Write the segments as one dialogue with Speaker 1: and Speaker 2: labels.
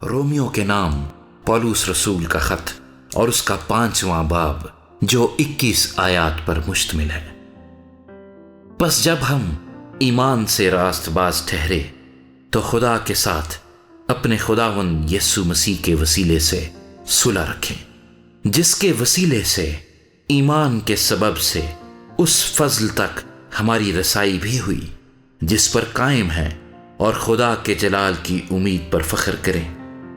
Speaker 1: Romeo के नाम पौलुस रसूल का खत और उसका 5वां बाब जो 21 आयात पर मुश्तमिल है। बस जब हम ईमान से रास्तबाज ठहरे तो खुदा के साथ अपने खुदावंद यीशु मसीह के वसीले से सुलह रखें, जिसके वसीले से ईमान के सबब से उस फजल तक हमारी रसाई भी हुई जिस पर कायम है, और खुदा के जलाल की उम्मीद पर फख्र करें।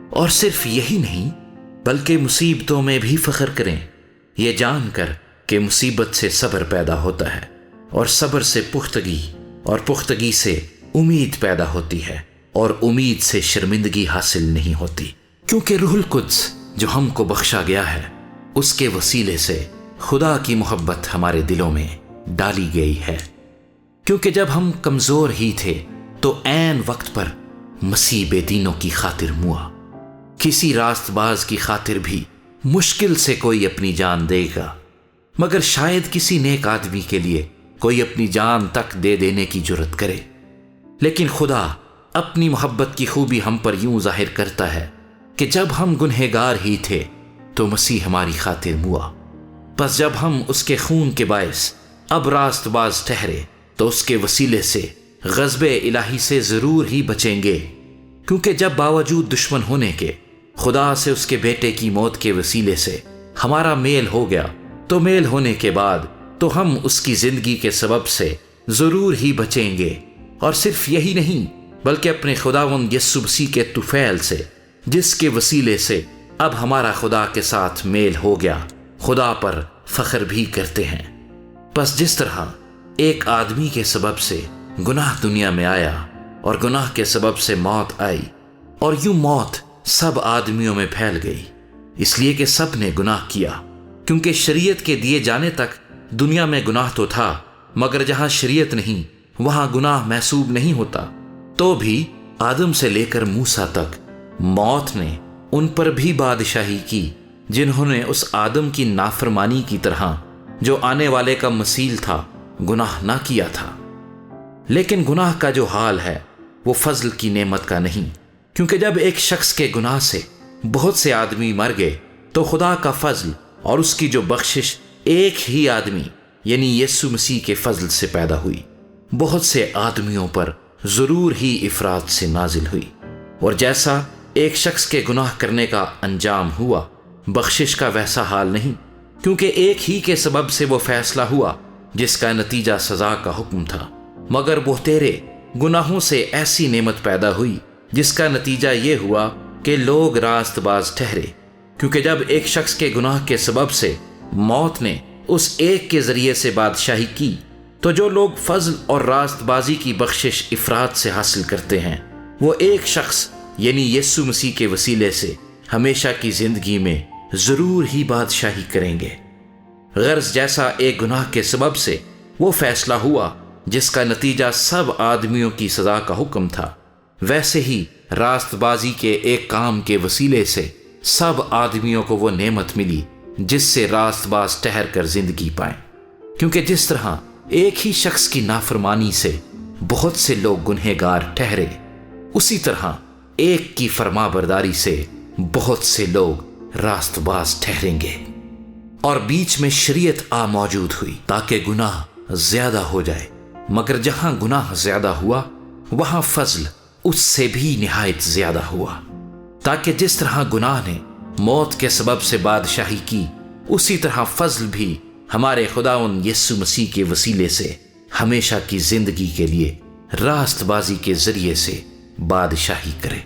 Speaker 1: और सिर्फ यही नहीं बल्कि मुसीबतों में भी फख्र करें, ये जानकर कि मुसीबत से सब्र पैदा होता है, और सब्र से पुख्तगी, और पुख्तगी से उम्मीद पैदा होती है, और उम्मीद से शर्मिंदगी हासिल नहीं होती, क्योंकि रूहुल कुद्स जो हमको बख्शा गया है उसके वसीले से खुदा की मोहब्बत हमारे दिलों में डाली गई है। क्योंकि जब हम कमजोर ही थे तो ऐन वक्त पर मसीह बेदीनों की खातिर मुआ। किसी रास्तबाज की खातिर भी मुश्किल से कोई अपनी जान देगा, मगर शायद किसी नेक आदमी के लिए कोई अपनी जान तक दे देने की जुर्रत करे। लेकिन खुदा अपनी मोहब्बत की खूबी हम पर यूं जाहिर करता है कि जब हम गुनहगार ही थे तो मसीह हमारी खातिर मुआ। बस जब हम उसके खून के बायस अब रास्तबाज ठहरे तो उसके वसीले से गज़बे इलाही से जरूर ही बचेंगे, क्योंकि जब बावजूद दुश्मन होने के खुदा से उसके बेटे की मौत के वसीले से हमारा मेल हो गया, तो मेल होने के बाद तो हम उसकी जिंदगी के सबब से जरूर ही बचेंगे। और सिर्फ यही नहीं बल्कि अपने खुदावंद यीशु मसीह के तुफैल से, जिसके वसीले से अब हमारा खुदा के साथ मेल हो गया, खुदा पर फख्र भी करते हैं। बस जिस तरह एक आदमी के सबब से गुनाह दुनिया में आया और गुनाह के सबब से मौत आई, और यूं मौत सब आदमियों में फैल गई, इसलिए कि सब ने गुनाह किया। क्योंकि शरीयत के दिए जाने तक दुनिया में गुनाह तो था, मगर जहां शरीयत नहीं वहां गुनाह महसूब नहीं होता। तो भी आदम से लेकर मूसा तक मौत ने उन पर भी बादशाही की जिन्होंने उस आदम की नाफरमानी की तरह, जो आने वाले का मसील था, गुनाह ना किया था। लेकिन गुनाह का जो हाल है वो फजल की नेमत का नहीं, क्योंकि जब एक शख्स के गुनाह से बहुत से आदमी मर गए तो खुदा का फजल और उसकी जो बख्शिश एक ही आदमी यानी यीशु मसीह के फजल से पैदा हुई, बहुत से आदमियों पर जरूर ही इफरात से नाजिल हुई। और जैसा एक शख्स के गुनाह करने का अंजाम हुआ, बख्शिश का वैसा हाल नहीं, क्योंकि एक ही के सबब से वो फैसला हुआ जिसका नतीजा सजा का हुक्म था, मगर वो तेरे गुनाहों से ऐसी नेमत पैदा हुई जिसका नतीजा ये हुआ कि लोग रास्तबाज ठहरे। क्योंकि जब एक शख्स के गुनाह के सबब से मौत ने उस एक के जरिए से बादशाही की, तो जो लोग फजल और रास्तबाजी की बख्शिश इफरात से हासिल करते हैं, वो एक शख्स यानी यीशु मसीह के वसीले से हमेशा की जिंदगी में जरूर ही बादशाही करेंगे। गर्ज जैसा एक गुनाह के सबब से वो फैसला हुआ जिसका नतीजा सब आदमियों की सजा का हुक्म था, वैसे ही रास्तबाजी के एक काम के वसीले से सब आदमियों को वो नेमत मिली जिससे रास्तबाज ठहर कर जिंदगी पाएं। क्योंकि जिस तरह एक ही शख्स की नाफरमानी से बहुत से लोग गुनहगार ठहरे, उसी तरह एक की फरमाबरदारी से बहुत से लोग रास्तबाज ठहरेंगे। और बीच में शरीयत आ मौजूद हुई ताकि गुनाह ज्यादा हो जाए, मगर जहां गुनाह ज्यादा हुआ वहां फजल उससे भी निहायत ज्यादा हुआ, ताकि जिस तरह गुनाह ने मौत के सबब से बादशाही की, उसी तरह फजल भी हमारे खुदावंद यीशु मसीह के वसीले से हमेशा की जिंदगी के लिए रास्तबाजी के जरिए से बादशाही करे।